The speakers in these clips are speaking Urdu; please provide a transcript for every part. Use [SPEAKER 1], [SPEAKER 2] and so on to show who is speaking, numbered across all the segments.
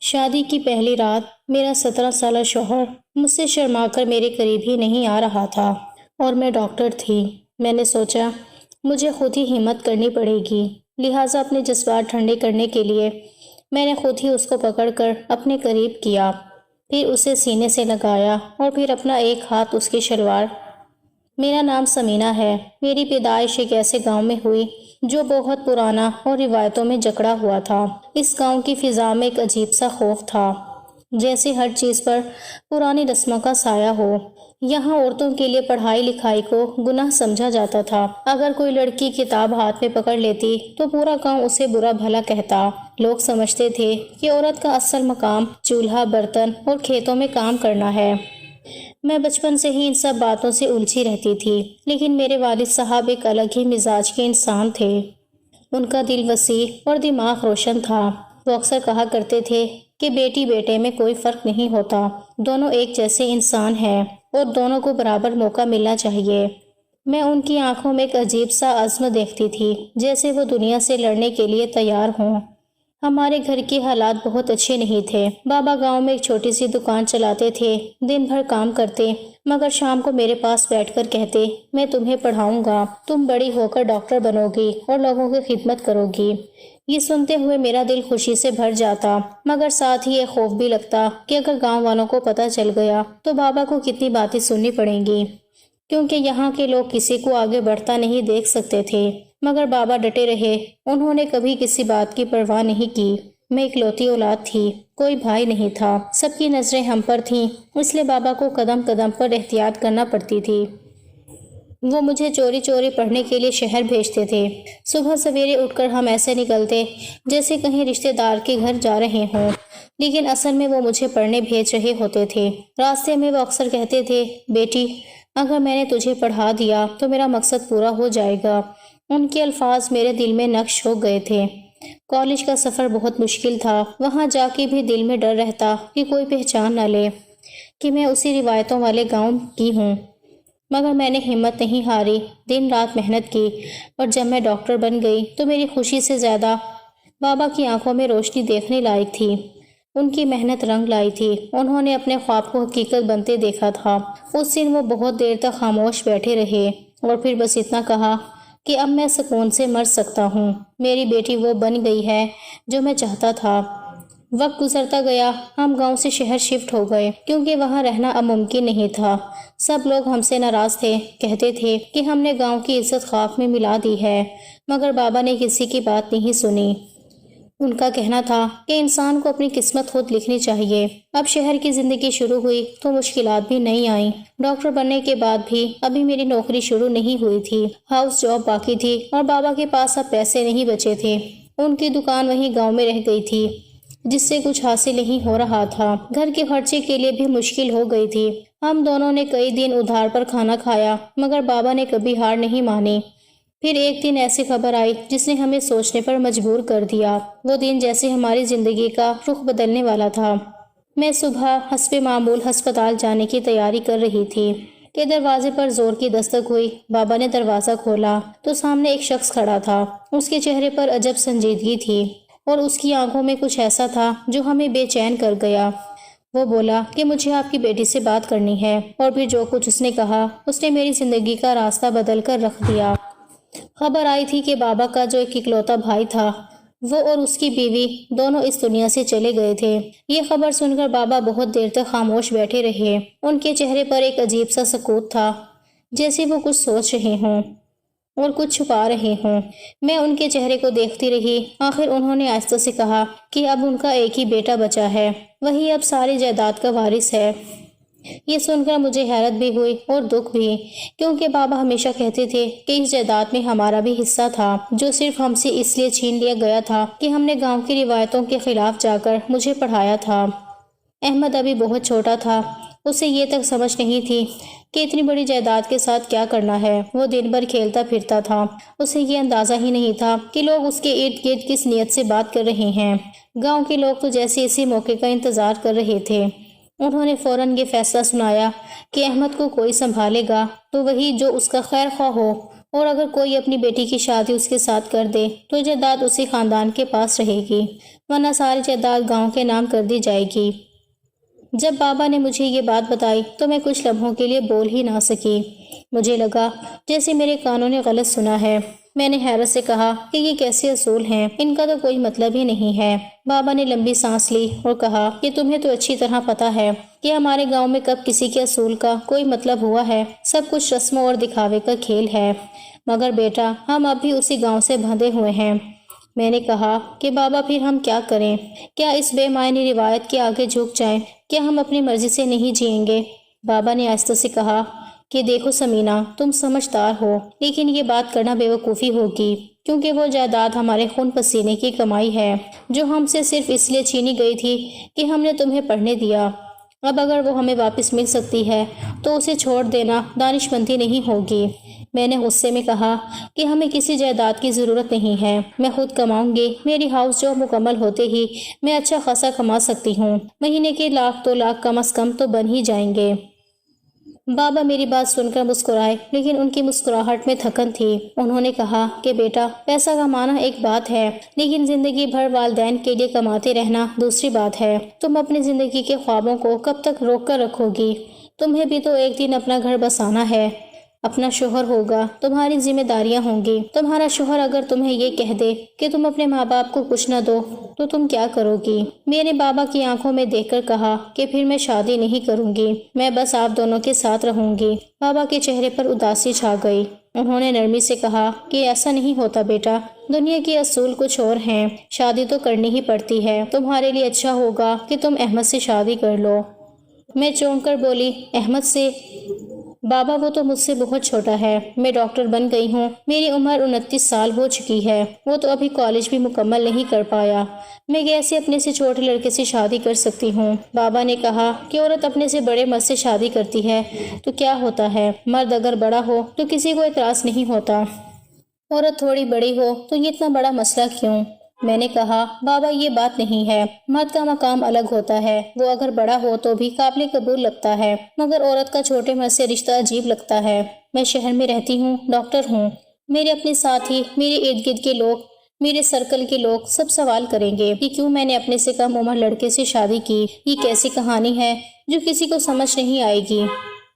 [SPEAKER 1] شادی کی پہلی رات میرا 17 سالہ شوہر مجھ سے شرما کر میرے قریب ہی نہیں آ رہا تھا اور میں ڈاکٹر تھی۔ میں نے سوچا مجھے خود ہی ہمت کرنی پڑے گی، لہٰذا اپنے جذبات ٹھنڈے کرنے کے لیے میں نے خود ہی اس کو پکڑ کر اپنے قریب کیا، پھر اسے سینے سے لگایا اور پھر اپنا ایک ہاتھ اس کی شلوار۔ میرا نام سمینہ ہے۔ میری پیدائش ایک ایسے گاؤں میں ہوئی جو بہت پرانا اور روایتوں میں جکڑا ہوا تھا۔ اس گاؤں کی فضا میں ایک عجیب سا خوف تھا، جیسے ہر چیز پر پرانی رسموں کا سایہ ہو۔ یہاں عورتوں کے لیے پڑھائی لکھائی کو گناہ سمجھا جاتا تھا۔ اگر کوئی لڑکی کتاب ہاتھ میں پکڑ لیتی تو پورا گاؤں اسے برا بھلا کہتا۔ لوگ سمجھتے تھے کہ عورت کا اصل مقام چولہا، برتن اور کھیتوں میں کام کرنا ہے۔ میں بچپن سے ہی ان سب باتوں سے الجھی رہتی تھی، لیکن میرے والد صاحب ایک الگ ہی مزاج کے انسان تھے۔ ان کا دل وسیع اور دماغ روشن تھا۔ وہ اکثر کہا کرتے تھے کہ بیٹی بیٹے میں کوئی فرق نہیں ہوتا، دونوں ایک جیسے انسان ہیں اور دونوں کو برابر موقع ملنا چاہیے۔ میں ان کی آنکھوں میں ایک عجیب سا عزم دیکھتی تھی، جیسے وہ دنیا سے لڑنے کے لیے تیار ہوں۔ ہمارے گھر کے حالات بہت اچھے نہیں تھے۔ بابا گاؤں میں ایک چھوٹی سی دکان چلاتے تھے، دن بھر کام کرتے، مگر شام کو میرے پاس بیٹھ کر کہتے، میں تمہیں پڑھاؤں گا، تم بڑی ہو کر ڈاکٹر بنو گی اور لوگوں کی خدمت کرو گی۔ یہ سنتے ہوئے میرا دل خوشی سے بھر جاتا، مگر ساتھ ہی یہ خوف بھی لگتا کہ اگر گاؤں والوں کو پتہ چل گیا تو بابا کو کتنی باتیں سننی پڑیں گی، کیونکہ یہاں کے لوگ کسی کو آگے بڑھتا نہیں دیکھ سکتے تھے۔ مگر بابا ڈٹے رہے، انہوں نے کبھی کسی بات کی پرواہ نہیں کی۔ میں اکلوتی اولاد تھی، کوئی بھائی نہیں تھا، سب کی نظریں ہم پر تھیں، اس لیے بابا کو قدم قدم پر احتیاط کرنا پڑتی تھی۔ وہ مجھے چوری چوری پڑھنے کے لیے شہر بھیجتے تھے۔ صبح سویرے اٹھ کر ہم ایسے نکلتے جیسے کہیں رشتہ دار کے گھر جا رہے ہوں، لیکن اصل میں وہ مجھے پڑھنے بھیج رہے ہوتے تھے۔ راستے میں وہ اکثر کہتے تھے، بیٹی اگر میں نے تجھے پڑھا دیا تو میرا مقصد پورا ہو جائے گا۔ ان کے الفاظ میرے دل میں نقش ہو گئے تھے۔ کالج کا سفر بہت مشکل تھا، وہاں جا کے بھی دل میں ڈر رہتا کہ کوئی پہچان نہ لے کہ میں اسی روایتوں والے گاؤں کی ہوں۔ مگر میں نے ہمت نہیں ہاری، دن رات محنت کی، اور جب میں ڈاکٹر بن گئی تو میری خوشی سے زیادہ بابا کی آنکھوں میں روشنی دیکھنے لائق تھی۔ ان کی محنت رنگ لائی تھی، انہوں نے اپنے خواب کو حقیقت بنتے دیکھا تھا۔ اس دن وہ بہت دیر تک خاموش بیٹھے رہے اور پھر بس اتنا کہا کہ اب میں سکون سے مر سکتا ہوں، میری بیٹی وہ بن گئی ہے جو میں چاہتا تھا۔ وقت گزرتا گیا، ہم گاؤں سے شہر شفٹ ہو گئے کیونکہ وہاں رہنا اب ممکن نہیں تھا۔ سب لوگ ہم سے ناراض تھے، کہتے تھے کہ ہم نے گاؤں کی عزت خاک میں ملا دی ہے، مگر بابا نے کسی کی بات نہیں سنی۔ ان کا کہنا تھا کہ انسان کو اپنی قسمت خود لکھنی چاہیے۔ اب شہر کی زندگی شروع ہوئی تو مشکلات بھی نہیں آئیں۔ ڈاکٹر بننے کے بعد بھی ابھی میری نوکری شروع نہیں ہوئی تھی، ہاؤس جاب باقی تھی اور بابا کے پاس اب پیسے نہیں بچے تھے۔ ان کی دکان وہیں گاؤں میں رہ گئی تھی، جس سے کچھ حاصل نہیں ہو رہا تھا۔ گھر کے خرچے کے لیے بھی مشکل ہو گئی تھی۔ ہم دونوں نے کئی دن ادھار پر کھانا کھایا، مگر بابا نے کبھی ہار نہیں مانی۔ پھر ایک دن ایسی خبر آئی جس نے ہمیں سوچنے پر مجبور کر دیا۔ وہ دن جیسے ہماری زندگی کا رخ بدلنے والا تھا۔ میں صبح حسب معمول ہسپتال جانے کی تیاری کر رہی تھی کہ دروازے پر زور کی دستک ہوئی۔ بابا نے دروازہ کھولا تو سامنے ایک شخص کھڑا تھا۔ اس کے چہرے پر عجب سنجیدگی تھی اور اس کی آنکھوں میں کچھ ایسا تھا جو ہمیں بے چین کر گیا۔ وہ بولا کہ مجھے آپ کی بیٹی سے بات کرنی ہے، اور پھر جو کچھ اس نے کہا اس نے میری زندگی کا راستہ بدل کر رکھ دیا۔ خبر آئی تھی کہ بابا کا جو ایک اکلوتا بھائی تھا، وہ اور اس کی بیوی دونوں اس دنیا سے چلے گئے تھے۔ یہ خبر سن کر بابا بہت دیر تک خاموش بیٹھے رہے۔ ان کے چہرے پر ایک عجیب سا سکوت تھا، جیسے وہ کچھ سوچ رہے ہوں اور کچھ چھپا رہے ہوں۔ میں ان کے چہرے کو دیکھتی رہی۔ آخر انہوں نے آہستہ سے کہا کہ اب ان کا ایک ہی بیٹا بچا ہے، وہی اب ساری جائیداد کا وارث ہے۔ یہ سن کر مجھے حیرت بھی ہوئی اور دکھ بھی، کیونکہ بابا ہمیشہ کہتے تھے کہ اس جائیداد میں ہمارا بھی حصہ تھا، جو صرف ہم سے اس لیے چھین لیا گیا تھا کہ ہم نے گاؤں کی روایتوں کے خلاف جا کر مجھے پڑھایا تھا۔ احمد ابھی بہت چھوٹا تھا، اسے یہ تک سمجھ نہیں تھی کہ اتنی بڑی جائیداد کے ساتھ کیا کرنا ہے۔ وہ دن بھر کھیلتا پھرتا تھا، اسے یہ اندازہ ہی نہیں تھا کہ لوگ اس کے ارد گرد کس نیت سے بات کر رہے ہیں۔ گاؤں کے لوگ تو جیسے اسی موقع کا انتظار کر رہے تھے۔ انہوں نے فوراً یہ فیصلہ سنایا کہ احمد کو کوئی سنبھالے گا تو وہی جو اس کا خیر خواہ ہو۔ اور اگر کوئی اپنی بیٹی کی شادی اس کے ساتھ کر دے تو جائیداد اسی خاندان کے پاس رہے گی، ورنہ ساری جائیداد گاؤں کے نام کر دی جائے گی۔ جب بابا نے مجھے یہ بات بتائی تو میں کچھ لمحوں کے لیے بول ہی نہ سکی۔ مجھے لگا جیسے میرے کانوں نے غلط سنا ہے۔ میں نے حیرت سے کہا کہ یہ کیسے اصول ہیں، ان کا تو کوئی مطلب ہی نہیں ہے۔ بابا نے لمبی سانس لی اور کہا کہ تمہیں تو اچھی طرح پتا ہے کہ ہمارے گاؤں میں کب کسی کے اصول کا کوئی مطلب ہوا ہے، سب کچھ رسموں اور دکھاوے کا کھیل ہے۔ مگر بیٹا، ہم اب بھی اسی گاؤں سے بندھے ہوئے ہیں۔ میں نے کہا کہ بابا پھر ہم کیا کریں؟ کیا اس بے معنی روایت کے آگے جھک جائیں؟ کیا ہم اپنی مرضی سے نہیں جئیں گے؟ بابا نے آہستہ سے کہا کہ دیکھو سمینہ، تم سمجھدار ہو، لیکن یہ بات کرنا بے وقوفی ہوگی، کیونکہ وہ جائیداد ہمارے خون پسینے کی کمائی ہے جو ہم سے صرف اس لیے چھینی گئی تھی کہ ہم نے تمہیں پڑھنے دیا۔ اب اگر وہ ہمیں واپس مل سکتی ہے تو اسے چھوڑ دینا دانش مندی نہیں ہوگی۔ میں نے غصے میں کہا کہ ہمیں کسی جائیداد کی ضرورت نہیں ہے، میں خود کماؤں گی، میری ہاؤس جو مکمل ہوتے ہی میں اچھا خاصا کما سکتی ہوں، مہینے کے 1,00,000 کم از کم تو بن ہی جائیں گے۔ بابا میری بات سن کر مسکرائے، لیکن ان کی مسکراہٹ میں تھکن تھی۔ انہوں نے کہا کہ بیٹا، پیسہ کمانا ایک بات ہے، لیکن زندگی بھر والدین کے لیے کماتے رہنا دوسری بات ہے۔ تم اپنی زندگی کے خوابوں کو کب تک روک کر رکھو گی؟ تمہیں بھی تو ایک دن اپنا گھر بسانا ہے، اپنا شوہر ہوگا، تمہاری ذمہ داریاں ہوں گی۔ تمہارا شوہر اگر تمہیں یہ کہہ دے کہ تم اپنے ماں باپ کو کچھ نہ دو تو تم کیا کرو گی؟ میں نے بابا کی آنکھوں میں دیکھ کر کہا کہ پھر میں شادی نہیں کروں گی، میں بس آپ دونوں کے ساتھ رہوں گی۔ بابا کے چہرے پر اداسی چھا گئی۔ انہوں نے نرمی سے کہا کہ ایسا نہیں ہوتا بیٹا، دنیا کے اصول کچھ اور ہیں، شادی تو کرنی ہی پڑتی ہے۔ تمہارے لیے اچھا ہوگا کہ تم احمد سے شادی کر لو۔ میں چونک کر بولی، احمد سے؟ بابا، وہ تو مجھ سے بہت چھوٹا ہے، میں ڈاکٹر بن گئی ہوں، میری عمر 29 سال ہو چکی ہے، وہ تو ابھی کالج بھی مکمل نہیں کر پایا، میں کیسے اپنے سے چھوٹے لڑکے سے شادی کر سکتی ہوں؟ بابا نے کہا کہ عورت اپنے سے بڑے مرد سے شادی کرتی ہے تو کیا ہوتا ہے، مرد اگر بڑا ہو تو کسی کو اعتراض نہیں ہوتا، عورت تھوڑی بڑی ہو تو یہ اتنا بڑا مسئلہ کیوں؟ میں نے کہا بابا، یہ بات نہیں ہے، مرد کا مقام الگ ہوتا ہے، وہ اگر بڑا ہو تو بھی قابل قبول لگتا ہے، مگر عورت کا چھوٹے مرد سے رشتہ عجیب لگتا ہے۔ میں شہر میں رہتی ہوں، ڈاکٹر ہوں، میرے اپنے ساتھی، میرے ارد گرد کے لوگ، میرے سرکل کے لوگ سب سوال کریں گے کہ کیوں میں نے اپنے سے کم عمر لڑکے سے شادی کی، یہ کیسی کہانی ہے جو کسی کو سمجھ نہیں آئے گی۔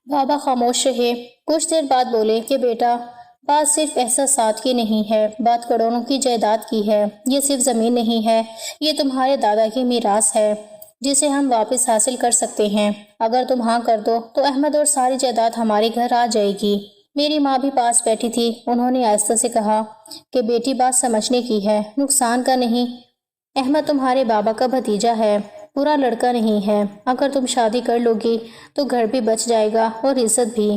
[SPEAKER 1] بابا خاموش رہے، کچھ دیر بعد بولے کہ بیٹا، بات صرف احساسات کی نہیں ہے، بات کروڑوں کی جائیداد کی ہے، یہ صرف زمین نہیں ہے، یہ تمہارے دادا کی میراث ہے جسے ہم واپس حاصل کر سکتے ہیں۔ اگر تم ہاں کر دو تو احمد اور ساری جائیداد ہمارے گھر آ جائے گی۔ میری ماں بھی پاس بیٹھی تھی، انہوں نے آہستہ سے کہا کہ بیٹی، بات سمجھنے کی ہے، نقصان کا نہیں۔ احمد تمہارے بابا کا بھتیجا ہے، برا لڑکا نہیں ہے، اگر تم شادی کر لو گی تو گھر بھی بچ جائے گا اور عزت بھی۔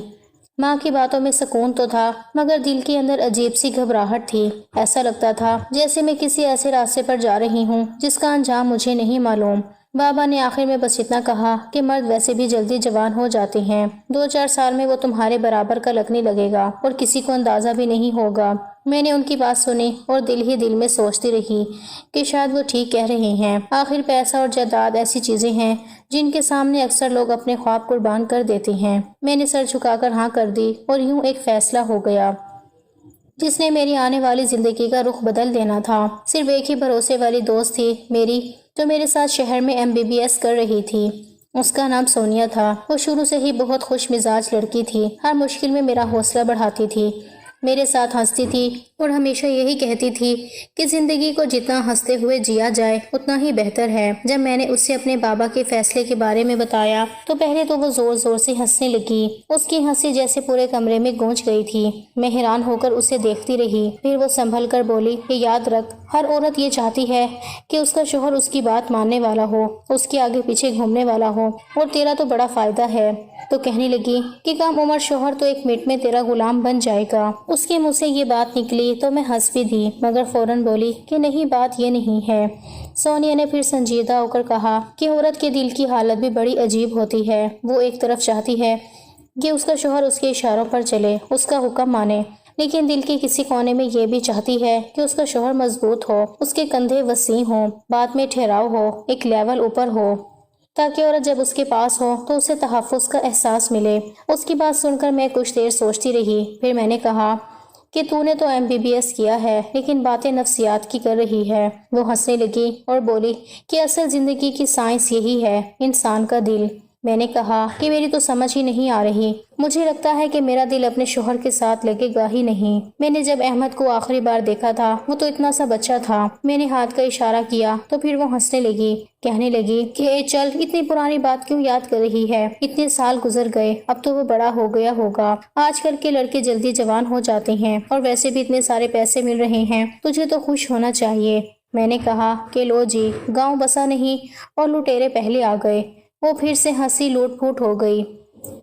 [SPEAKER 1] ماں کی باتوں میں سکون تو تھا، مگر دل کے اندر عجیب سی گھبراہٹ تھی، ایسا لگتا تھا جیسے میں کسی ایسے راستے پر جا رہی ہوں جس کا انجام مجھے نہیں معلوم۔ بابا نے آخر میں بس اتنا کہا کہ مرد ویسے بھی جلدی جوان ہو جاتے ہیں، 2-4 سال میں وہ تمہارے برابر کا لگنے لگے گا اور کسی کو اندازہ بھی نہیں ہوگا۔ میں نے ان کی بات سنی اور دل ہی دل میں سوچتی رہی کہ شاید وہ ٹھیک کہہ رہے ہیں، آخر پیسہ اور جائیداد ایسی چیزیں ہیں جن کے سامنے اکثر لوگ اپنے خواب قربان کر دیتے ہیں۔ میں نے سر جھکا کر ہاں کر دی اور یوں ایک فیصلہ ہو گیا جس نے میری آنے والی زندگی کا رخ بدل دینا تھا۔ صرف ایک ہی بھروسے والی دوست تھی میری، جو میرے ساتھ شہر میں MBBS کر رہی تھی، اس کا نام سونیا تھا۔ وہ شروع سے ہی بہت خوش مزاج لڑکی تھی، ہر مشکل میں میرا حوصلہ بڑھاتی تھی، میرے ساتھ ہنستی تھی اور ہمیشہ یہی کہتی تھی کہ زندگی کو جتنا ہنستے ہوئے جیا جائے اتنا ہی بہتر ہے۔ جب میں نے اسے اپنے بابا کے فیصلے کے بارے میں بتایا تو پہلے تو وہ زور زور سے ہنسنے لگی، اس کی ہنسی جیسے پورے کمرے میں گونج گئی تھی۔ میں حیران ہو کر اسے دیکھتی رہی، پھر وہ سنبھل کر بولی کہ یاد رکھ، ہر عورت یہ چاہتی ہے کہ اس کا شوہر اس کی بات ماننے والا ہو، اس کے آگے پیچھے گھومنے والا ہو، اور تیرا تو بڑا فائدہ ہے۔ تو کہنے لگی کہ کم عمر شوہر تو 1 منٹ میں تیرا غلام بن جائے گا۔ اس کے منہ سے یہ بات نکلی تو میں ہنس بھی دی، مگر فوراً بولی کہ نہیں، بات یہ نہیں ہے۔ سونیا نے پھر سنجیدہ ہو کر کہا کہ عورت کے دل کی حالت بھی بڑی عجیب ہوتی ہے، وہ ایک طرف چاہتی ہے کہ اس کا شوہر اس کے اشاروں پر چلے، اس کا حکم مانے، لیکن دل کے کسی کونے میں یہ بھی چاہتی ہے کہ اس کا شوہر مضبوط ہو، اس کے کندھے وسیع ہوں، بات میں ٹھہراؤ ہو، ایک لیول اوپر ہو، تاکہ عورت جب اس کے پاس ہو تو اسے تحفظ کا احساس ملے۔ اس کی بات سن کر میں کچھ دیر سوچتی رہی، پھر میں نے کہا کہ تو نے تو MBBS کیا ہے لیکن باتیں نفسیات کی کر رہی ہے۔ وہ ہنسنے لگی اور بولی کہ اصل زندگی کی سائنس یہی ہے، انسان کا دل۔ میں نے کہا کہ میری تو سمجھ ہی نہیں آ رہی، مجھے لگتا ہے کہ میرا دل اپنے شوہر کے ساتھ لگے گا ہی نہیں۔ میں نے جب احمد کو آخری بار دیکھا تھا وہ تو اتنا سا بچہ تھا۔ میں نے ہاتھ کا اشارہ کیا تو پھر وہ ہنسنے لگی، کہنے لگی کہ اے چل، اتنی پرانی بات کیوں یاد کر رہی ہے؟ اتنے سال گزر گئے، اب تو وہ بڑا ہو گیا ہوگا۔ آج کل کے لڑکے جلدی جوان ہو جاتے ہیں اور ویسے بھی اتنے سارے پیسے مل رہے ہیں، تجھے تو خوش ہونا چاہیے۔ میں نے کہا کہ لو جی، گاؤں بسا نہیں اور لٹیرے پہلے آ گئے۔ وہ پھر سے ہنسی لوٹ پھوٹ ہو گئی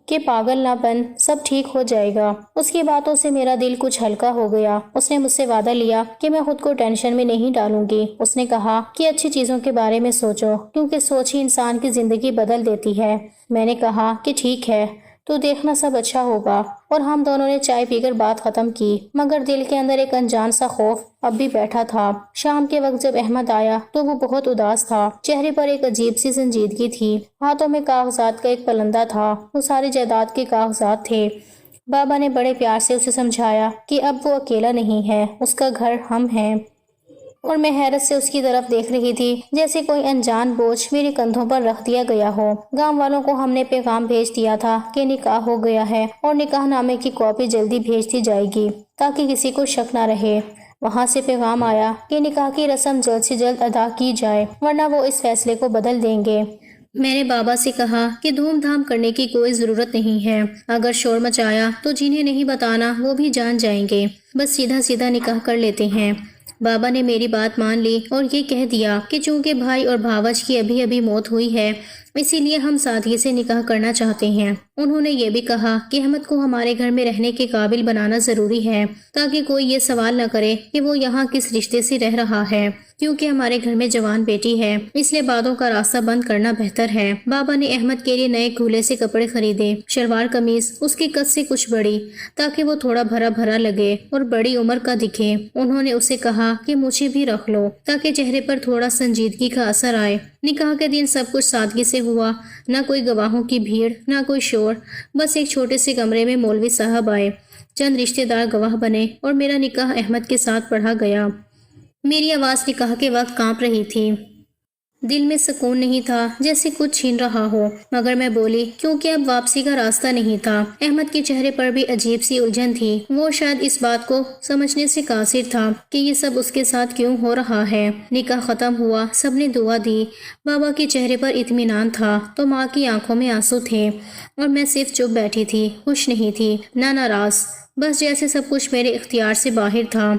[SPEAKER 1] کہ پاگل نہ بن، سب ٹھیک ہو جائے گا۔ اس کی باتوں سے میرا دل کچھ ہلکا ہو گیا۔ اس نے مجھ سے وعدہ لیا کہ میں خود کو ٹینشن میں نہیں ڈالوں گی۔ اس نے کہا کہ اچھی چیزوں کے بارے میں سوچو، کیونکہ سوچ ہی انسان کی زندگی بدل دیتی ہے۔ میں نے کہا کہ ٹھیک ہے، تو دیکھنا سب اچھا ہوگا۔ اور ہم دونوں نے چائے پی کر بات ختم کی، مگر دل کے اندر ایک انجان سا خوف اب بھی بیٹھا تھا۔ شام کے وقت جب احمد آیا تو وہ بہت اداس تھا، چہرے پر ایک عجیب سی سنجیدگی تھی۔ ہاتھوں میں کاغذات کا ایک پلندہ تھا، وہ ساری جائیداد کے کاغذات تھے۔ بابا نے بڑے پیار سے اسے سمجھایا کہ اب وہ اکیلا نہیں ہے، اس کا گھر ہم ہیں۔ اور میں حیرت سے اس کی طرف دیکھ رہی تھی، جیسے کوئی انجان بوجھ میرے کندھوں پر رکھ دیا گیا ہو۔ گاؤں والوں کو ہم نے پیغام بھیج دیا تھا کہ نکاح ہو گیا ہے اور نکاح نامے کی کاپی جلدی بھیج دی جائے گی تاکہ کسی کو شک نہ رہے۔ وہاں سے پیغام آیا کہ نکاح کی رسم جلد سے جلد ادا کی جائے ورنہ وہ اس فیصلے کو بدل دیں گے۔ میں نے بابا سے کہا کہ دھوم دھام کرنے کی کوئی ضرورت نہیں ہے، اگر شور مچایا تو جنہیں نہیں بتانا وہ بھی جان جائیں گے، بس سیدھا سیدھا نکاح کر لیتے ہیں۔ بابا نے میری بات مان لی اور یہ کہہ دیا کہ چونکہ بھائی اور بھاوج کی ابھی ابھی موت ہوئی ہے، اسی لیے ہم سادگی سے نکاح کرنا چاہتے ہیں۔ انہوں نے یہ بھی کہا کہ احمد کو ہمارے گھر میں رہنے کے قابل بنانا ضروری ہے تاکہ کوئی یہ سوال نہ کرے کہ وہ یہاں کس رشتے سے رہ رہا ہے، کیونکہ ہمارے گھر میں جوان بیٹی ہے، اس لیے باتوں کا راستہ بند کرنا بہتر ہے۔ بابا نے احمد کے لیے نئے کھولے سے کپڑے خریدے، شلوار قمیض اس کے قد سے کچھ بڑی تاکہ وہ تھوڑا بھرا بھرا لگے اور بڑی عمر کا دکھے۔ انہوں نے اسے کہا کہ مجھے بھی رکھ لو تاکہ چہرے پر تھوڑا سنجیدگی کا اثر آئے۔ نکاح کے دن سب کچھ سادگی سے ہوا، نہ کوئی گواہوں کی بھیڑ، نہ کوئی شور، بس ایک چھوٹے سے کمرے میں مولوی صاحب آئے، چند رشتہ دار گواہ بنے اور میرا نکاح احمد کے ساتھ پڑھا گیا۔ میری آواز نکاح کے وقت کانپ رہی تھی، دل میں سکون نہیں تھا، جیسے کچھ چھین رہا ہو، مگر میں بولی کیونکہ اب واپسی کا راستہ نہیں تھا۔ احمد کے چہرے پر بھی عجیب سی الجھن تھی، وہ شاید اس بات کو سمجھنے سے قاصر تھا کہ یہ سب اس کے ساتھ کیوں ہو رہا ہے۔ نکاح ختم ہوا، سب نے دعا دی، بابا کے چہرے پر اطمینان تھا تو ماں کی آنکھوں میں آنسو تھے، اور میں صرف چپ بیٹھی تھی، خوش نہیں تھی نہ ناراض، بس جیسے سب کچھ میرے اختیار سے باہر تھا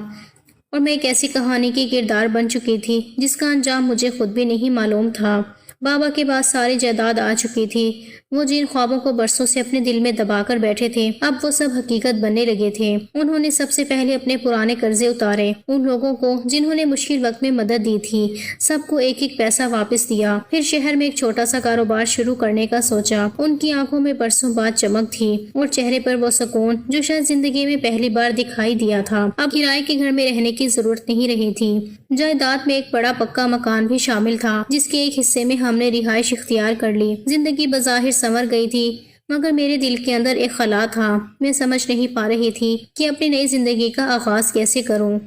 [SPEAKER 1] اور میں ایک ایسی کہانی کی کردار بن چکی تھی جس کا انجام مجھے خود بھی نہیں معلوم تھا۔ بابا کے بعد ساری جائیداد آ چکی تھی، وہ جن خوابوں کو برسوں سے اپنے دل میں دبا کر بیٹھے تھے اب وہ سب حقیقت بننے لگے تھے۔ انہوں نے سب سے پہلے اپنے پرانے قرضے اتارے، ان لوگوں کو جنہوں نے مشکل وقت میں مدد دی تھی سب کو ایک ایک پیسہ واپس دیا، پھر شہر میں ایک چھوٹا سا کاروبار شروع کرنے کا سوچا۔ ان کی آنکھوں میں برسوں بعد چمک تھی اور چہرے پر وہ سکون جو شاید زندگی میں پہلی بار دکھائی دیا تھا۔ اب کرائے کے گھر میں رہنے کی ضرورت نہیں رہی تھی، جائیداد میں ایک بڑا پکا مکان بھی شامل تھا جس کے ایک حصے میں ہم نے رہائش اختیار کر لی۔ زندگی بظاہر سنور گئی تھی مگر میرے دل کے اندر ایک خلا تھا، میں سمجھ نہیں پا رہی تھی کہ اپنی نئی زندگی کا آغاز کیسے کروں۔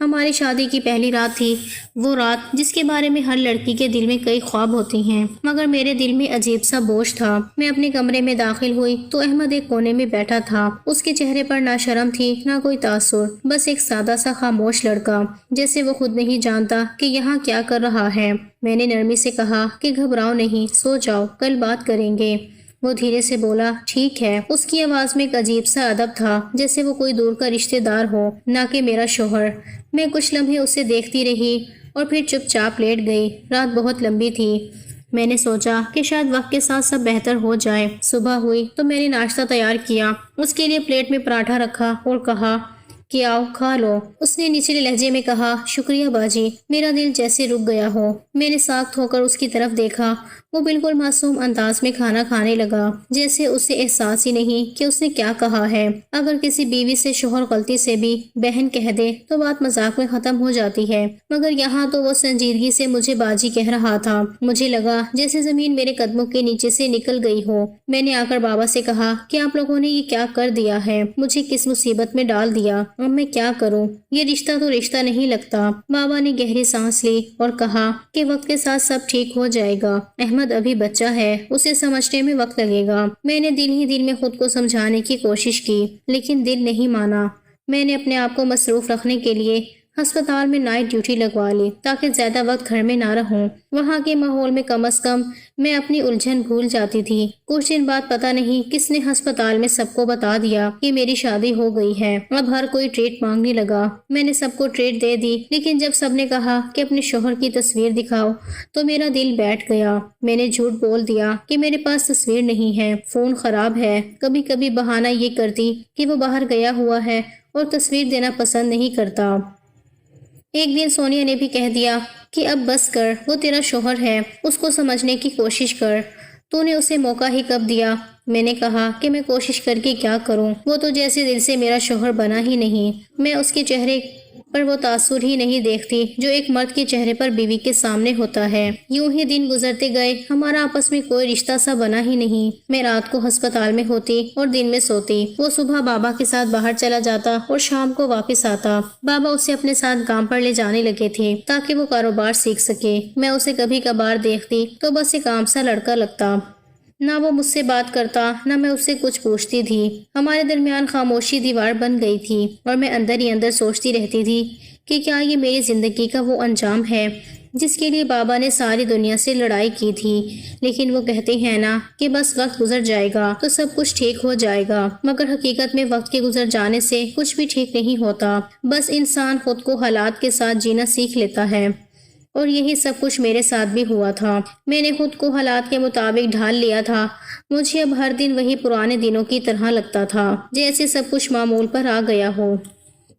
[SPEAKER 1] ہماری شادی کی پہلی رات تھی، وہ رات جس کے بارے میں ہر لڑکی کے دل میں کئی خواب ہوتے ہیں، مگر میرے دل میں عجیب سا بوجھ تھا۔ میں اپنے کمرے میں داخل ہوئی تو احمد ایک کونے میں بیٹھا تھا، اس کے چہرے پر نہ شرم تھی نہ کوئی تاثر، بس ایک سادہ سا خاموش لڑکا، جیسے وہ خود نہیں جانتا کہ یہاں کیا کر رہا ہے۔ میں نے نرمی سے کہا کہ گھبراؤ نہیں، سو جاؤ، کل بات کریں گے۔ وہ دھیرے سے بولا ٹھیک ہے۔ اس کی آواز میں ایک عجیب سا ادب تھا، جیسے وہ کوئی دور کا رشتہ دار ہو نہ کہ میرا شوہر۔ میں کچھ لمحے اسے دیکھتی رہی اور پھر چپ چاپ لیٹ گئی۔ رات بہت لمبی تھی، میں نے سوچا کہ شاید وقت کے ساتھ سب بہتر ہو جائے۔ صبح ہوئی تو میں نے ناشتہ تیار کیا، اس کے لیے پلیٹ میں پراٹھا رکھا اور کہا کہ آؤ کھا لو۔ اس نے نچلے لہجے میں کہا شکریہ باجی، میرا دل جیسے رک گیا ہو۔ میں نے ساکت ہو کر اس کی طرف دیکھا، وہ بالکل معصوم انداز میں کھانا کھانے لگا، جیسے اسے احساس ہی نہیں کہ اس نے کیا کہا ہے۔ اگر کسی بیوی سے شوہر غلطی سے بھی بہن کہہ دے تو بات مذاق میں ختم ہو جاتی ہے، مگر یہاں تو وہ سنجیدگی سے مجھے باجی کہہ رہا تھا۔ مجھے لگا جیسے زمین میرے قدموں کے نیچے سے نکل گئی ہو۔ میں نے آ کر بابا سے کہا کہ آپ لوگوں نے یہ کیا کر دیا ہے، مجھے کس مصیبت میں ڈال دیا۔ اب میں کیا کروں؟ یہ رشتہ تو رشتہ نہیں لگتا۔ بابا نے گہری سانس لی اور کہا کہ وقت کے ساتھ سب ٹھیک ہو جائے گا۔ احمد ابھی بچہ ہے، اسے سمجھنے میں وقت لگے گا۔ میں نے دل ہی دل میں خود کو سمجھانے کی کوشش کی، لیکن دل نہیں مانا۔ میں نے اپنے آپ کو مصروف رکھنے کے لیے ہسپتال میں نائٹ ڈیوٹی لگوا لی تاکہ زیادہ وقت گھر میں نہ رہوں۔ وہاں کے ماحول میں کم از کم میں اپنی الجھن بھول جاتی تھی۔ کچھ دن بعد پتہ نہیں کس نے ہسپتال میں سب کو بتا دیا کہ میری شادی ہو گئی ہے۔ اب ہر کوئی ٹریٹ مانگنے لگا۔ میں نے سب کو ٹریٹ دے دی، لیکن جب سب نے کہا کہ اپنے شوہر کی تصویر دکھاؤ تو میرا دل بیٹھ گیا۔ میں نے جھوٹ بول دیا کہ میرے پاس تصویر نہیں ہے، فون خراب ہے۔ کبھی کبھی بہانہ یہ کرتی کہ وہ باہر گیا ہوا ہے اور تصویر دینا پسند نہیں کرتا۔ ایک دن سونیا نے بھی کہہ دیا کہ اب بس کر، وہ تیرا شوہر ہے، اس کو سمجھنے کی کوشش کر، تو نے اسے موقع ہی کب دیا؟ میں نے کہا کہ میں کوشش کر کے کیا کروں، وہ تو جیسے دل سے میرا شوہر بنا ہی نہیں۔ میں اس کے چہرے پر وہ تاثر ہی نہیں دیکھتی جو ایک مرد کے چہرے پر بیوی کے سامنے ہوتا ہے۔ یوں ہی دن گزرتے گئے، ہمارا آپس میں کوئی رشتہ سا بنا ہی نہیں۔ میں رات کو ہسپتال میں ہوتی اور دن میں سوتی۔ وہ صبح بابا کے ساتھ باہر چلا جاتا اور شام کو واپس آتا۔ بابا اسے اپنے ساتھ کام پر لے جانے لگے تھے تاکہ وہ کاروبار سیکھ سکے۔ میں اسے کبھی کبھار دیکھتی تو بس ایک عام سا لڑکا لگتا۔ نہ وہ مجھ سے بات کرتا، نہ میں اس سے کچھ پوچھتی تھی۔ ہمارے درمیان خاموشی دیوار بن گئی تھی اور میں اندر ہی اندر سوچتی رہتی تھی کہ کیا یہ میری زندگی کا وہ انجام ہے جس کے لیے بابا نے ساری دنیا سے لڑائی کی تھی۔ لیکن وہ کہتے ہیں نا کہ بس وقت گزر جائے گا تو سب کچھ ٹھیک ہو جائے گا، مگر حقیقت میں وقت کے گزر جانے سے کچھ بھی ٹھیک نہیں ہوتا۔ بس انسان خود کو حالات کے ساتھ جینا سیکھ لیتا ہے، اور یہی سب کچھ میرے ساتھ بھی ہوا تھا۔ میں نے خود کو حالات کے مطابق ڈھال لیا تھا۔ مجھے اب ہر دن وہی پرانے دنوں کی طرح لگتا تھا، جیسے سب کچھ معمول پر آ گیا ہو،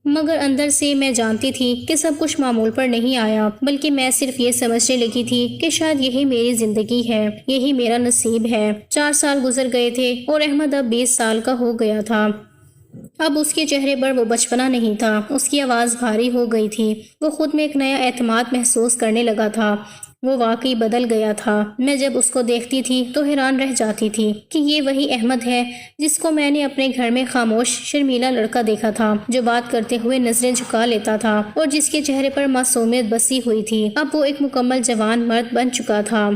[SPEAKER 1] مگر اندر سے میں جانتی تھی کہ سب کچھ معمول پر نہیں آیا، بلکہ میں صرف یہ سمجھنے لگی تھی کہ شاید یہی میری زندگی ہے، یہی میرا نصیب ہے۔ 4 سال گزر گئے تھے اور احمد اب 20 سال کا ہو گیا تھا۔ اب اس کے چہرے پر وہ بچپنا نہیں تھا، اس کی آواز بھاری ہو گئی تھی۔ وہ خود میں ایک نیا اعتماد محسوس کرنے لگا تھا۔ وہ واقعی بدل گیا تھا۔ میں جب اس کو دیکھتی تھی تو حیران رہ جاتی تھی کہ یہ وہی احمد ہے جس کو میں نے اپنے گھر میں خاموش شرمیلا لڑکا دیکھا تھا، جو بات کرتے ہوئے نظریں جھکا لیتا تھا اور جس کے چہرے پر معصومیت بسی ہوئی تھی۔ اب وہ ایک مکمل جوان مرد بن چکا تھا۔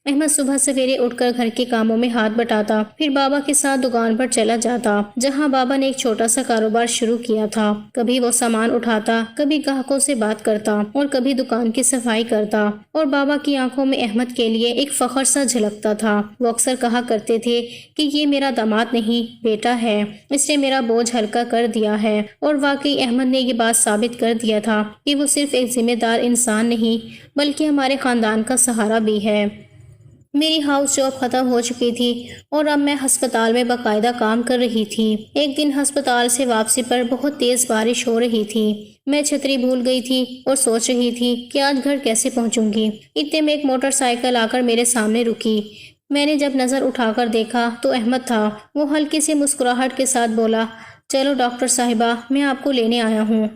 [SPEAKER 1] احمد صبح سویرے اٹھ کر گھر کے کاموں میں ہاتھ بٹاتا، پھر بابا کے ساتھ دکان پر چلا جاتا جہاں بابا نے ایک چھوٹا سا کاروبار شروع کیا تھا۔ کبھی وہ سامان اٹھاتا، کبھی گاہکوں سے بات کرتا اور کبھی دکان کی صفائی کرتا، اور بابا کی آنکھوں میں احمد کے لیے ایک فخر سا جھلکتا تھا۔ وہ اکثر کہا کرتے تھے کہ یہ میرا داماد نہیں، بیٹا ہے، اس نے میرا بوجھ ہلکا کر دیا ہے، اور واقعی احمد نے یہ بات ثابت کر دیا تھا کہ وہ صرف ایک ذمہ دار انسان نہیں بلکہ ہمارے خاندان کا سہارا بھی ہے۔ میری ہاؤس جاب ختم ہو چکی تھی اور اب میں ہسپتال میں باقاعدہ کام کر رہی تھی۔ ایک دن ہسپتال سے واپسی پر بہت تیز بارش ہو رہی تھی۔ میں چھتری بھول گئی تھی اور سوچ رہی تھی کہ آج گھر کیسے پہنچوں گی۔ اتنے میں ایک موٹر سائیکل آ کر میرے سامنے رکی۔ میں نے جب نظر اٹھا کر دیکھا تو احمد تھا۔ وہ ہلکی سی مسکراہٹ کے ساتھ بولا، چلو ڈاکٹر صاحبہ، میں آپ کو لینے آیا ہوں۔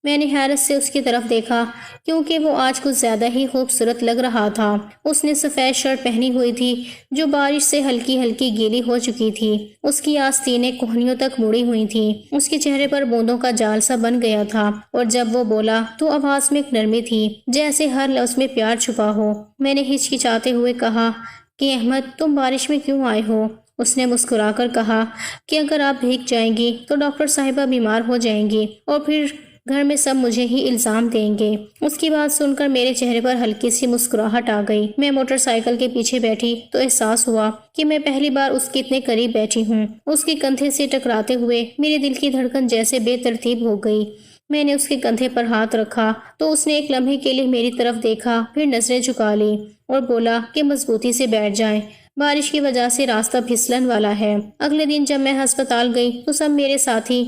[SPEAKER 1] میں نے حیرت سے اس کی طرف دیکھا کیونکہ وہ آج کچھ زیادہ ہی خوبصورت لگ رہا تھا۔ اس نے سفید شرٹ پہنی ہوئی تھی جو بارش سے ہلکی ہلکی گیلی ہو چکی تھی۔ اس کی آستینیں کوہنیوں تک مڑی ہوئی تھیں۔ اس کے چہرے پر بوندوں کا جال سا بن گیا تھا، اور جب وہ بولا تو آواز میں ایک نرمی تھی جیسے ہر لفظ میں پیار چھپا ہو۔ میں نے ہچکچاتے ہوئے کہا کہ احمد، تم بارش میں کیوں آئے ہو؟ اس نے مسکرا کر کہا کہ اگر آپ بھیگ جائیں گی تو ڈاکٹر صاحبہ بیمار ہو جائیں گی اور پھر گھر میں سب مجھے ہی الزام دیں گے۔ اس کی بات سن کر میرے چہرے پر ہلکی سی مسکراہٹ آ گئی۔ میں موٹر سائیکل کے پیچھے بیٹھی تو احساس ہوا کہ میں پہلی بار اس کے اتنے قریب بیٹھی ہوں۔ اس کے کندھے سے ٹکراتے ہوئے میرے دل کی دھڑکن جیسے بے ترتیب ہو گئی۔ میں نے اس کے کندھے پر ہاتھ رکھا تو اس نے ایک لمحے کے لیے میری طرف دیکھا، پھر نظریں جھکا لی اور بولا کہ مضبوطی سے بیٹھ جائیں، بارش کی وجہ سے راستہ پھسلن والا ہے۔ اگلے دن جب میں ہسپتال گئی تو سب میرے ساتھی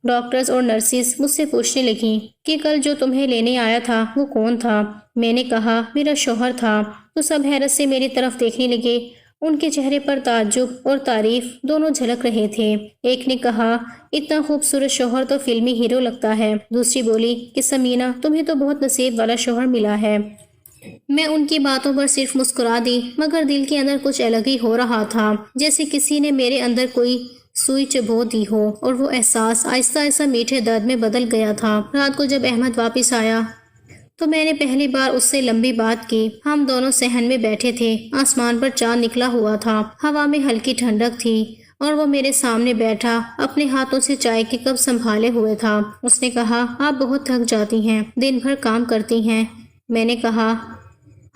[SPEAKER 1] ڈاکٹرز اور نرسز مجھ سے پوچھنے لگیں کہ کل جو تمہیں لینے آیا تھا وہ کون تھا؟ میں نے کہا میرا شوہر تھا، تو سب حیرت سے میری طرف دیکھنے لگے۔ ان کے چہرے پر تعجب اور تعریف دونوں جھلک رہے تھے۔ ایک نے کہا، اتنا خوبصورت شوہر تو فلمی ہیرو لگتا ہے۔ دوسری بولی کہ سمینہ، تمہیں تو بہت نصیب والا شوہر ملا ہے۔ میں ان کی باتوں پر صرف مسکرا دی، مگر دل کے اندر کچھ الگ ہی ہو رہا تھا، جیسے کسی نے میرے اندر کوئی سوئی چبھو دی ہو، اور وہ احساس آہستہ آہستہ میٹھے درد میں بدل گیا تھا۔ رات کو جب احمد واپس آیا تو میں نے پہلی بار اس سے لمبی بات کی۔ ہم دونوں صحن میں بیٹھے تھے، آسمان پر چاند نکلا ہوا تھا، ہوا میں ہلکی ٹھنڈک تھی، اور وہ میرے سامنے بیٹھا اپنے ہاتھوں سے چائے کے کپ سنبھالے ہوئے تھا۔ اس نے کہا، آپ بہت تھک جاتی ہیں، دن بھر کام کرتی ہیں۔ میں نے کہا،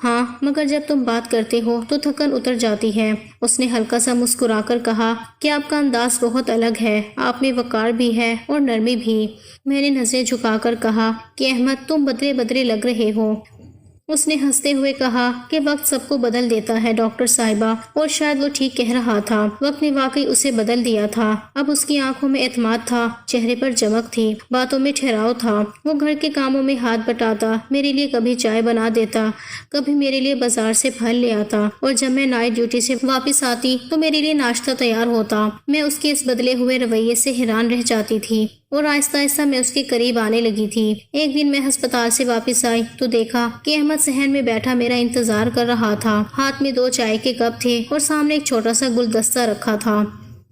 [SPEAKER 1] ہاں، مگر جب تم بات کرتے ہو تو تھکن اتر جاتی ہے۔ اس نے ہلکا سا مسکرا کر کہا کہ آپ کا انداز بہت الگ ہے، آپ میں وقار بھی ہے اور نرمی بھی۔ میں نے نظریں جھکا کر کہا کہ احمد، تم بدلے بدلے لگ رہے ہو۔ اس نے ہنستے ہوئے کہا کہ وقت سب کو بدل دیتا ہے ڈاکٹر صاحبہ، اور شاید وہ ٹھیک کہہ رہا تھا، وقت نے واقعی اسے بدل دیا تھا۔ اب اس کی آنکھوں میں اعتماد تھا، چہرے پر چمک تھی، باتوں میں ٹھہراؤ تھا۔ وہ گھر کے کاموں میں ہاتھ بٹاتا، میرے لیے کبھی چائے بنا دیتا، کبھی میرے لیے بازار سے پھل لے آتا، اور جب میں نائٹ ڈیوٹی سے واپس آتی تو میرے لیے ناشتہ تیار ہوتا۔ میں اس کے اس بدلے ہوئے رویے سے حیران رہ جاتی تھی، اور آہستہ آہستہ میں اس کے قریب آنے لگی تھی۔ ایک دن میں ہسپتال سے واپس آئی تو دیکھا کہ احمد صحن میں بیٹھا میرا انتظار کر رہا تھا۔ ہاتھ میں 2 چائے کے کپ تھے اور سامنے ایک چھوٹا سا گلدستہ رکھا تھا۔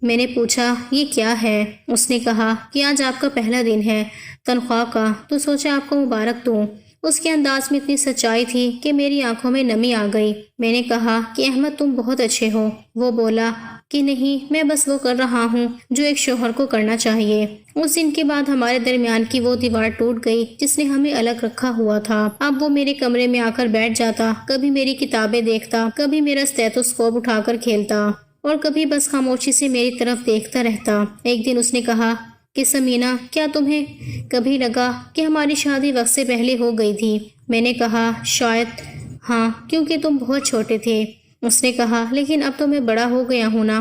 [SPEAKER 1] میں نے پوچھا، یہ کیا ہے؟ اس نے کہا کہ آج آپ کا پہلا دن ہے تنخواہ کا، تو سوچا آپ کو مبارک دوں۔ اس کے انداز میں اتنی سچائی تھی کہ میری آنکھوں میں نمی آ گئی۔ میں نے کہا کہ احمد، تم بہت اچھے ہو۔ وہ بولا کہ نہیں، میں بس وہ کر رہا ہوں جو ایک شوہر کو کرنا چاہیے۔ اس دن کے بعد ہمارے درمیان کی وہ دیوار ٹوٹ گئی جس نے ہمیں الگ رکھا ہوا تھا۔ اب وہ میرے کمرے میں آ کر بیٹھ جاتا، کبھی میری کتابیں دیکھتا، کبھی میرا اسٹیتھوسکوپ اٹھا کر کھیلتا، اور کبھی بس خاموشی سے میری طرف دیکھتا رہتا۔ ایک دن اس نے کہا کہ سمینہ، کیا تمہیں کبھی لگا کہ ہماری شادی وقت سے پہلے ہو گئی تھی؟ میں نے کہا، شاید ہاں، کیونکہ تم بہت چھوٹے تھے۔ اس نے کہا، لیکن اب تو میں بڑا ہو گیا ہوں نا۔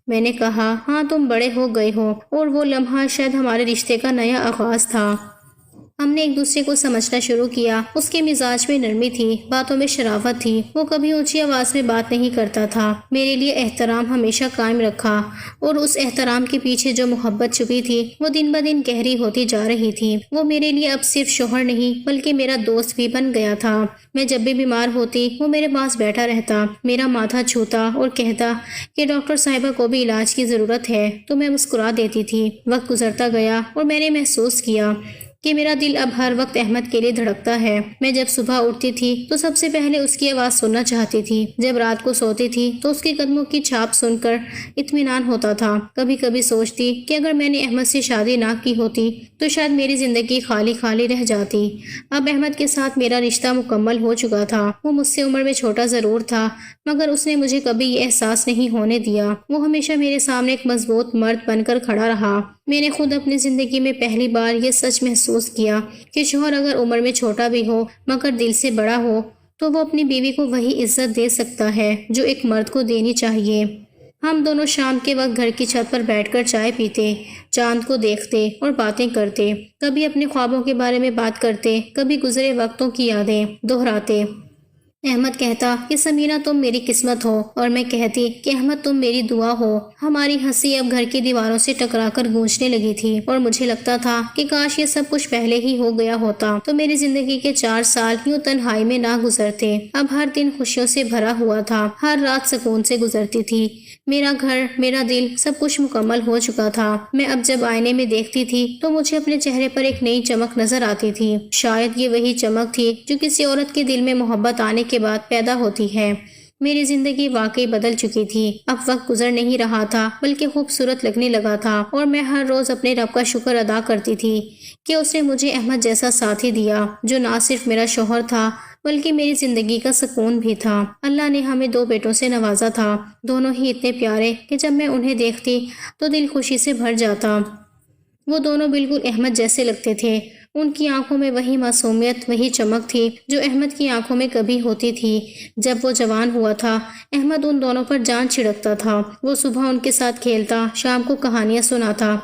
[SPEAKER 1] میں نے کہا، ہاں، تم بڑے ہو گئے ہو، اور وہ لمحہ شاید ہمارے رشتے کا نیا آغاز تھا۔ ہم نے ایک دوسرے کو سمجھنا شروع کیا۔ اس کے مزاج میں نرمی تھی، باتوں میں شرافت تھی، وہ کبھی اونچی آواز میں بات نہیں کرتا تھا۔ میرے لیے احترام ہمیشہ قائم رکھا، اور اس احترام کے پیچھے جو محبت چھپی تھی وہ دن بدن گہری ہوتی جا رہی تھی۔ وہ میرے لیے اب صرف شوہر نہیں بلکہ میرا دوست بھی بن گیا تھا۔ میں جب بھی بیمار ہوتی وہ میرے پاس بیٹھا رہتا، میرا ماتھا چھوتا اور کہتا کہ ڈاکٹر صاحبہ کو بھی علاج کی ضرورت ہے، تو میں مسکرا دیتی تھی۔ وقت گزرتا گیا اور میں نے محسوس کیا کہ میرا دل اب ہر وقت احمد کے لیے دھڑکتا ہے۔ میں جب صبح اٹھتی تھی تو سب سے پہلے اس کی آواز سننا چاہتی تھی، جب رات کو سوتی تھی تو اس کے قدموں کی چھاپ سن کر اطمینان ہوتا تھا۔ کبھی کبھی سوچتی کہ اگر میں نے احمد سے شادی نہ کی ہوتی تو شاید میری زندگی خالی خالی رہ جاتی۔ اب احمد کے ساتھ میرا رشتہ مکمل ہو چکا تھا۔ وہ مجھ سے عمر میں چھوٹا ضرور تھا، مگر اس نے مجھے کبھی یہ احساس نہیں ہونے دیا۔ وہ ہمیشہ میرے سامنے ایک مضبوط مرد بن کر کھڑا رہا۔ میں نے خود اپنی زندگی میں پہلی بار یہ سچ محسوس کیا کہ شوہر اگر عمر میں چھوٹا بھی ہو مگر دل سے بڑا ہو تو وہ اپنی بیوی کو وہی عزت دے سکتا ہے جو ایک مرد کو دینی چاہیے۔ ہم دونوں شام کے وقت گھر کی چھت پر بیٹھ کر چائے پیتے، چاند کو دیکھتے اور باتیں کرتے، کبھی اپنے خوابوں کے بارے میں بات کرتے، کبھی گزرے وقتوں کی یادیں دہراتے۔ احمد کہتا کہ سمینہ، تم میری قسمت ہو، اور میں کہتی کہ احمد، تم میری دعا ہو۔ ہماری ہنسی اب گھر کی دیواروں سے ٹکرا کر گونجنے لگی تھی، اور مجھے لگتا تھا کہ کاش یہ سب کچھ پہلے ہی ہو گیا ہوتا تو میری زندگی کے 4 سال یوں تنہائی میں نہ گزرتے۔ اب ہر دن خوشیوں سے بھرا ہوا تھا، ہر رات سکون سے گزرتی تھی۔ میرا گھر، میرا دل، سب کچھ مکمل ہو چکا تھا۔ میں اب جب آئینے میں دیکھتی تھی تو مجھے اپنے چہرے پر ایک نئی چمک نظر آتی تھی۔ شاید یہ وہی چمک تھی جو کسی عورت کے دل میں محبت آنے کے بعد پیدا ہوتی ہے۔ میری زندگی واقعی بدل چکی تھی۔ اب وقت گزر نہیں رہا تھا بلکہ خوبصورت لگنے لگا تھا، اور میں ہر روز اپنے رب کا شکر ادا کرتی تھی کہ اس نے مجھے احمد جیسا ساتھی دیا جو نہ صرف میرا شوہر تھا بلکہ میری زندگی کا سکون بھی تھا۔ اللہ نے ہمیں 2 بیٹوں سے نوازا تھا، دونوں ہی اتنے پیارے کہ جب میں انہیں دیکھتی تو دل خوشی سے بھر جاتا۔ وہ دونوں بالکل احمد جیسے لگتے تھے۔ ان کی آنکھوں میں وہی معصومیت، وہی چمک تھی جو احمد کی آنکھوں میں کبھی ہوتی تھی۔ جب وہ جوان ہوا تھا احمد ان دونوں پر جان چھڑکتا تھا۔ وہ صبح ان کے ساتھ کھیلتا، شام کو کہانیاں سناتا،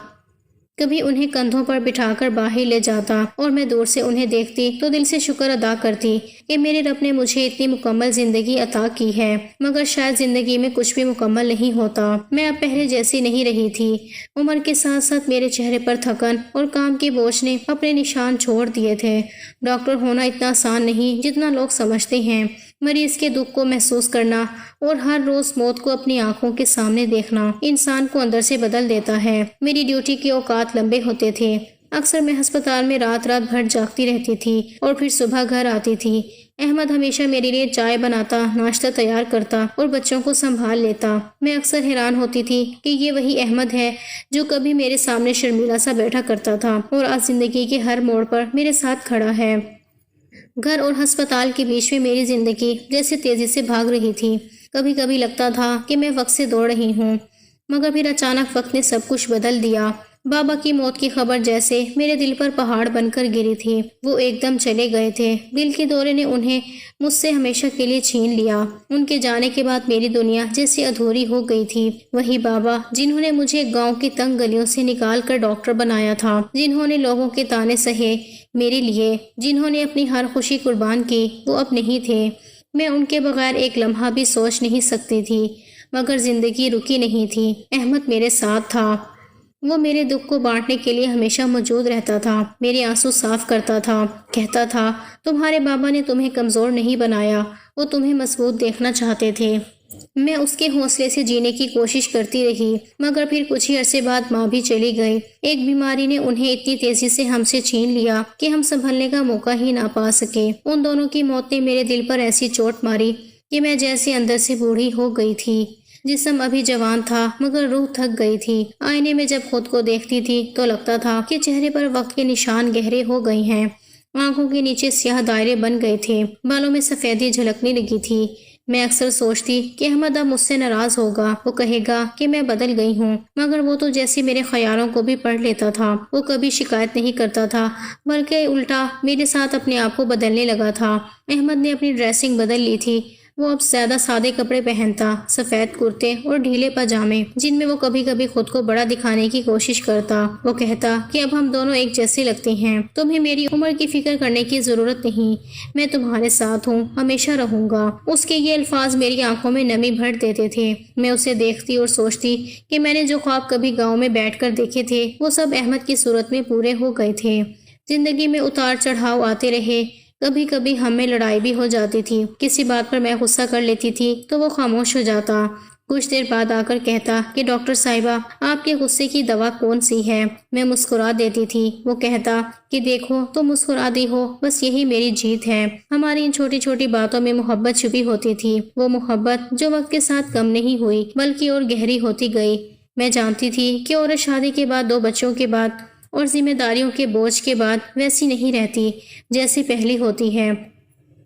[SPEAKER 1] کبھی انہیں کندھوں پر بٹھا کر باہر لے جاتا، اور میں دور سے انہیں دیکھتی تو دل سے شکر ادا کرتی کہ میرے رب نے مجھے اتنی مکمل زندگی عطا کی ہے۔ مگر شاید زندگی میں کچھ بھی مکمل نہیں ہوتا۔ میں اب پہلے جیسی نہیں رہی تھی۔ عمر کے ساتھ ساتھ میرے چہرے پر تھکن اور کام کے بوجھ نے اپنے نشان چھوڑ دیے تھے۔ ڈاکٹر ہونا اتنا آسان نہیں جتنا لوگ سمجھتے ہیں۔ مریض کے دکھ کو محسوس کرنا اور ہر روز موت کو اپنی آنکھوں کے سامنے دیکھنا انسان کو اندر سے بدل دیتا ہے۔ میری ڈیوٹی کے اوقات لمبے ہوتے تھے۔ اکثر میں ہسپتال میں رات بھر جاگتی رہتی تھی اور پھر صبح گھر آتی تھی۔ احمد ہمیشہ میرے لیے چائے بناتا، ناشتہ تیار کرتا اور بچوں کو سنبھال لیتا۔ میں اکثر حیران ہوتی تھی کہ یہ وہی احمد ہے جو کبھی میرے سامنے شرمیلا سا بیٹھا کرتا تھا اور آج زندگی کے ہر موڑ پر میرے ساتھ کھڑا ہے۔ گھر اور ہسپتال کے بیچ میں میری زندگی جیسے تیزی سے بھاگ رہی تھی۔ کبھی کبھی لگتا تھا کہ میں وقت سے دوڑ رہی ہوں، مگر پھر اچانک وقت نے سب کچھ بدل دیا۔ بابا کی موت کی خبر جیسے میرے دل پر پہاڑ بن کر گری تھی۔ وہ ایک دم چلے گئے تھے۔ دل کے دورے نے انہیں مجھ سے ہمیشہ کے لیے چھین لیا۔ ان کے جانے کے بعد میری دنیا جیسے ادھوری ہو گئی تھی۔ وہی بابا جنہوں نے مجھے گاؤں کی تنگ گلیوں سے نکال کر ڈاکٹر بنایا تھا، جنہوں نے لوگوں کے تانے سہے میرے لیے، جنہوں نے اپنی ہر خوشی قربان کی، وہ اب نہیں تھے۔ میں ان کے بغیر ایک لمحہ بھی سوچ نہیں سکتی تھی، مگر زندگی رکی نہیں تھی۔ احمد میرے ساتھ تھا۔ وہ میرے دکھ کو بانٹنے کے لیے ہمیشہ موجود رہتا تھا، میرے آنسو صاف کرتا تھا، کہتا تھا تمہارے بابا نے تمہیں کمزور نہیں بنایا، وہ تمہیں مضبوط دیکھنا چاہتے تھے۔ میں اس کے حوصلے سے جینے کی کوشش کرتی رہی، مگر پھر کچھ ہی عرصے بعد ماں بھی چلی گئی۔ ایک بیماری نے انہیں اتنی تیزی سے ہم سے چھین لیا کہ ہم سنبھلنے کا موقع ہی نہ پا سکے۔ ان دونوں کی موت نے میرے دل پر ایسی چوٹ ماری کہ میں جیسے اندر سے بوڑھی ہو گئی تھی۔ جسم ابھی جوان تھا مگر روح تھک گئی تھی۔ آئینے میں جب خود کو دیکھتی تھی تو لگتا تھا کہ چہرے پر وقت کے نشان گہرے ہو گئے ہیں، آنکھوں کے نیچے سیاہ دائرے بن گئے تھے، بالوں میں سفیدی جھلکنے لگی تھی۔ میں اکثر سوچتی کہ احمد اب مجھ سے ناراض ہوگا، وہ کہے گا کہ میں بدل گئی ہوں، مگر وہ تو جیسے میرے خیالوں کو بھی پڑھ لیتا تھا۔ وہ کبھی شکایت نہیں کرتا تھا، بلکہ الٹا میرے ساتھ اپنے آپ کو بدلنے لگا تھا۔ احمد نے اپنی ڈریسنگ بدل لی تھی۔ وہ اب زیادہ سادے کپڑے پہنتا، سفید کرتے اور ڈھیلے پاجامے، جن میں وہ کبھی کبھی خود کو بڑا دکھانے کی کوشش کرتا۔ وہ کہتا کہ اب ہم دونوں ایک جیسے لگتے ہیں، تمہیں میری عمر کی فکر کرنے کی ضرورت نہیں، میں تمہارے ساتھ ہوں، ہمیشہ رہوں گا۔ اس کے یہ الفاظ میری آنکھوں میں نمی بھر دیتے تھے۔ میں اسے دیکھتی اور سوچتی کہ میں نے جو خواب کبھی گاؤں میں بیٹھ کر دیکھے تھے وہ سب احمد کی صورت میں پورے ہو گئے تھے۔ زندگی میں اتار چڑھاؤ آتے رہے، کبھی کبھی ہم میں لڑائی بھی ہو جاتی تھی۔ کسی بات پر میں غصہ کر لیتی تھی تو وہ خاموش ہو جاتا۔ کچھ دیر بعد آ کر کہتا کہ ڈاکٹر صاحبہ آپ کے غصے کی دوا کون سی ہے؟ میں مسکرا دیتی تھی۔ وہ کہتا کہ دیکھو تم مسکرا دی ہو، بس یہی میری جیت ہے۔ ہماری ان چھوٹی چھوٹی باتوں میں محبت چھپی ہوتی تھی، وہ محبت جو وقت کے ساتھ کم نہیں ہوئی بلکہ اور گہری ہوتی گئی۔ میں جانتی تھی کہ عورت شادی کے بعد، 2 بچوں کے بعد اور ذمہ داریوں کے بوجھ کے بعد ویسی نہیں رہتی جیسی پہلی ہوتی ہے۔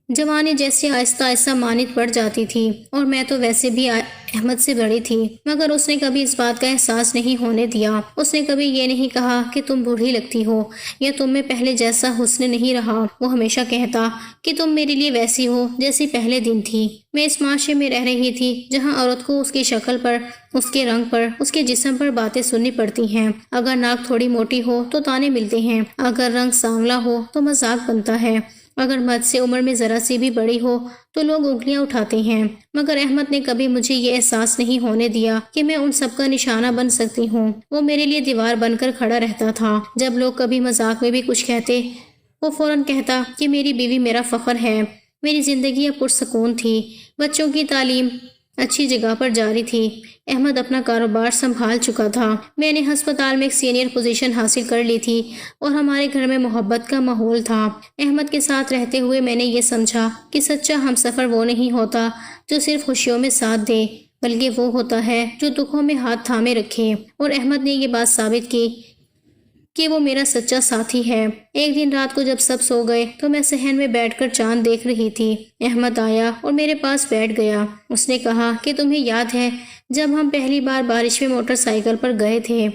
[SPEAKER 1] جوانی جیسے آہستہ آہستہ مانت پڑ جاتی تھی، اور میں تو ویسے بھی احمد سے بڑی تھی، مگر اس نے کبھی اس بات کا احساس نہیں ہونے دیا۔ اس نے کبھی یہ نہیں کہا کہ تم بوڑھی لگتی ہو یا تم میں پہلے جیسا حسن نہیں رہا۔ وہ ہمیشہ کہتا کہ تم میرے لیے ویسی ہو جیسی پہلے دن تھی۔ میں اس معاشرے میں رہ رہی تھی جہاں عورت کو اس کی شکل پر، اس کے رنگ پر، اس کے جسم پر باتیں سننی پڑتی ہیں۔ اگر ناک تھوڑی موٹی ہو تو تانے ملتے ہیں، اگر رنگ سانولا ہو تو مذاق بنتا ہے، اگر مجھ سے عمر میں ذرا سی بھی بڑی ہو تو لوگ انگلیاں اٹھاتے ہیں۔ مگر احمد نے کبھی مجھے یہ احساس نہیں ہونے دیا کہ میں ان سب کا نشانہ بن سکتی ہوں۔ وہ میرے لیے دیوار بن کر کھڑا رہتا تھا۔ جب لوگ کبھی مذاق میں بھی کچھ کہتے، وہ فوراً کہتا کہ میری بیوی میرا فخر ہے۔ میری زندگی اب پرسکون تھی، بچوں کی تعلیم اچھی جگہ پر جاری تھی، احمد اپنا کاروبار سنبھال چکا تھا، میں نے ہسپتال میں ایک سینئر پوزیشن حاصل کر لی تھی، اور ہمارے گھر میں محبت کا ماحول تھا۔ احمد کے ساتھ رہتے ہوئے میں نے یہ سمجھا کہ سچا ہمسفر وہ نہیں ہوتا جو صرف خوشیوں میں ساتھ دے، بلکہ وہ ہوتا ہے جو دکھوں میں ہاتھ تھامے رکھے، اور احمد نے یہ بات ثابت کی کہ وہ میرا سچا ساتھی ہے۔ ایک دن رات کو جب سب سو گئے تو میں صحن میں بیٹھ کر چاند دیکھ رہی تھی۔ احمد آیا اور میرے پاس بیٹھ گیا۔ اس نے کہا کہ تمہیں یاد ہے جب ہم پہلی بار بارش میں موٹر سائیکل پر گئے تھے؟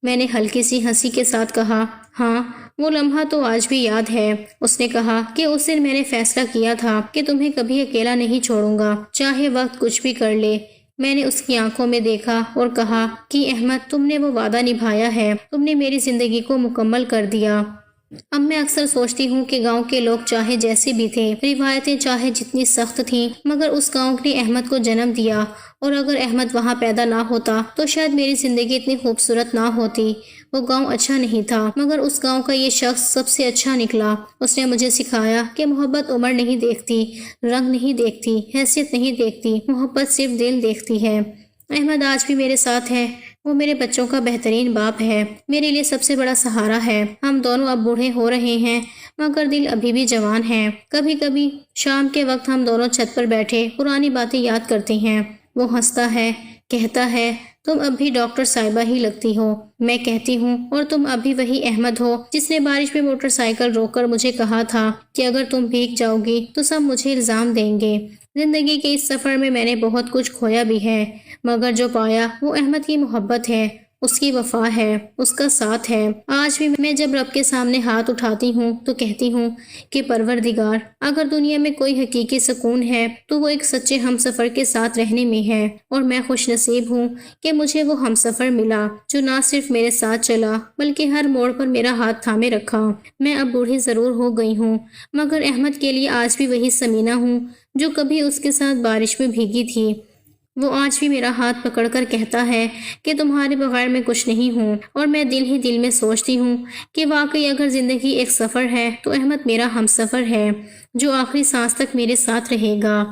[SPEAKER 1] میں نے ہلکی سی ہنسی کے ساتھ کہا ہاں، وہ لمحہ تو آج بھی یاد ہے۔ اس نے کہا کہ اس دن میں نے فیصلہ کیا تھا کہ تمہیں کبھی اکیلا نہیں چھوڑوں گا، چاہے وقت کچھ بھی کر لے۔ میں نے اس کی آنکھوں میں دیکھا اور کہا کہ احمد تم نے وہ وعدہ نبھایا ہے، تم نے میری زندگی کو مکمل کر دیا۔ اب میں اکثر سوچتی ہوں کہ گاؤں کے لوگ چاہے جیسے بھی تھے، روایتیں چاہے جتنی سخت تھیں، مگر اس گاؤں نے احمد کو جنم دیا، اور اگر احمد وہاں پیدا نہ ہوتا تو شاید میری زندگی اتنی خوبصورت نہ ہوتی۔ وہ گاؤں اچھا نہیں تھا مگر اس گاؤں کا یہ شخص سب سے اچھا نکلا۔ اس نے مجھے سکھایا کہ محبت عمر نہیں دیکھتی، رنگ نہیں دیکھتی، حیثیت نہیں دیکھتی، محبت صرف دل دیکھتی ہے۔ احمد آج بھی میرے ساتھ ہے۔ وہ میرے بچوں کا بہترین باپ ہے، میرے لیے سب سے بڑا سہارا ہے۔ ہم دونوں اب بوڑھے ہو رہے ہیں مگر دل ابھی بھی جوان ہے۔ کبھی کبھی شام کے وقت ہم دونوں چھت پر بیٹھے پرانی باتیں یاد کرتے ہیں۔ وہ ہنستا ہے، کہتا ہے تم اب بھی ڈاکٹر صاحبہ ہی لگتی ہو۔ میں کہتی ہوں اور تم اب بھی وہی احمد ہو جس نے بارش میں موٹر سائیکل روک کر مجھے کہا تھا کہ اگر تم بھیگ جاؤ گی تو سب مجھے الزام دیں گے۔ زندگی کے اس سفر میں نے بہت کچھ کھویا بھی ہے مگر جو پایا وہ احمد کی محبت ہے، اس کی وفا ہے، اس کا ساتھ ہے۔ آج بھی میں جب رب کے سامنے ہاتھ اٹھاتی ہوں تو کہتی ہوں کہ پروردگار، اگر دنیا میں کوئی حقیقی سکون ہے تو وہ ایک سچے ہم سفر کے ساتھ رہنے میں ہے، اور میں خوش نصیب ہوں کہ مجھے وہ ہم سفر ملا جو نہ صرف میرے ساتھ چلا بلکہ ہر موڑ پر میرا ہاتھ تھامے رکھا۔ میں اب بوڑھی ضرور ہو گئی ہوں مگر احمد کے لیے آج بھی وہی سمینہ ہوں جو کبھی اس کے ساتھ بارش میں بھیگی تھی۔ وہ آج بھی میرا ہاتھ پکڑ کر کہتا ہے کہ تمہارے بغیر میں کچھ نہیں ہوں، اور میں دل ہی دل میں سوچتی ہوں کہ واقعی اگر زندگی ایک سفر ہے تو احمد میرا ہم سفر ہے جو آخری سانس تک میرے ساتھ رہے گا۔